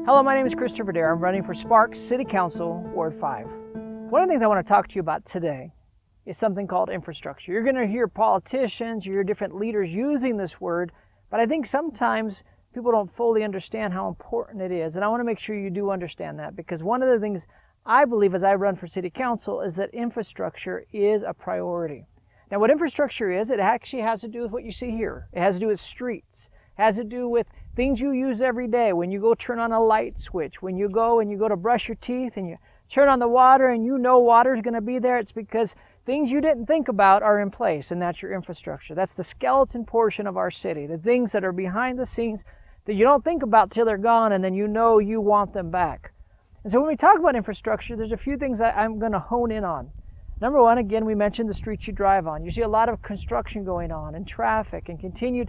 Hello, my name is Kristopher. I'm running for Sparks City Council, Ward 5. One of the things I want to talk to you about today is something called infrastructure. You're going to hear politicians, you hear different leaders using this word, but I think sometimes people don't fully understand how important it is. And I want to make sure you do understand that, because one of the things I believe as I run for City Council is that infrastructure is a priority. Now, what infrastructure is, it actually has to do with what you see here. It has to do with streets. It has to do with things you use every day. When you go turn on a light switch, when you go to brush your teeth and you turn on the water and you know water is going to be there, it's because things you didn't think about are in place, and that's your infrastructure. That's the skeleton portion of our city, the things that are behind the scenes that you don't think about till they're gone, and then you know you want them back. And so when we talk about infrastructure, there's a few things I'm going to hone in on. Number one, again, we mentioned the streets you drive on. You see a lot of construction going on and traffic and continued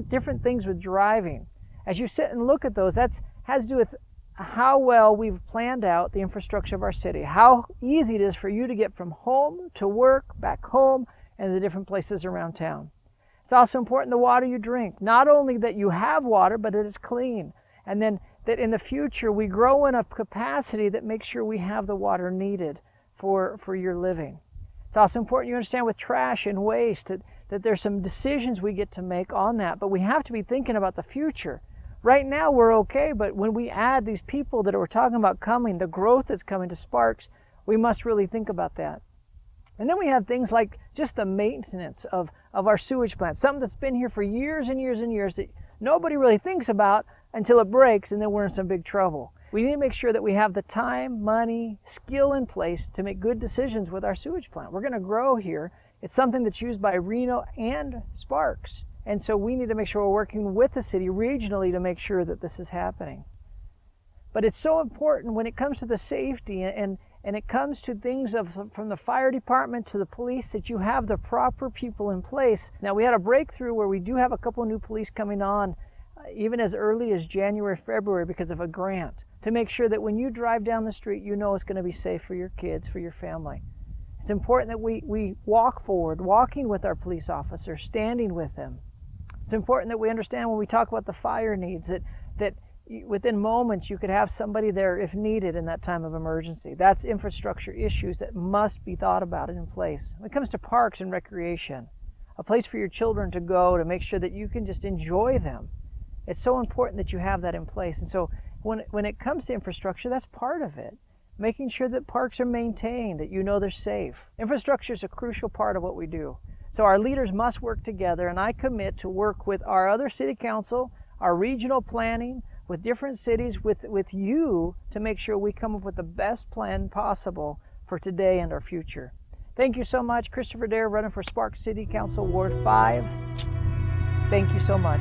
different things with driving. As you sit and look at those, that has to do with how well we've planned out the infrastructure of our city, how easy it is for you to get from home to work, back home, and the different places around town. It's also important the water you drink. Not only that you have water, but it is clean. And then that in the future we grow in a capacity that makes sure we have the water needed for your living. It's also important you understand with trash and waste that there's some decisions we get to make on that, but we have to be thinking about the future. Right now we're okay, but when we add these people that we're talking about coming, the growth that's coming to Sparks, we must really think about that. And then we have things like just the maintenance of our sewage plant, something that's been here for years and years and years that nobody really thinks about until it breaks, and then we're in some big trouble. We need to make sure that we have the time, money, skill in place to make good decisions with our sewage plant. We're going to grow here. It's something that's used by Reno and Sparks. And so we need to make sure we're working with the city regionally to make sure that this is happening. But it's so important when it comes to the safety and it comes to things from the fire department to the police, that you have the proper people in place. Now, we had a breakthrough where we do have a couple new police coming on even as early as January, February, because of a grant, to make sure that when you drive down the street, you know it's going to be safe for your kids, for your family. It's important that we walk forward, walking with our police officers, standing with them. It's important that we understand when we talk about the fire needs that within moments you could have somebody there if needed in that time of emergency. That's infrastructure issues that must be thought about and in place. When it comes to parks and recreation, a place for your children to go to make sure that you can just enjoy them, it's so important that you have that in place. And so when it comes to infrastructure, that's part of it. Making sure that parks are maintained, that you know they're safe. Infrastructure is a crucial part of what we do. So our leaders must work together, and I commit to work with our other city council, our regional planning, with different cities, with you, to make sure we come up with the best plan possible for today and our future. Thank you so much. Kristopher Dahir, running for Sparks City Council, Ward 5. Thank you so much.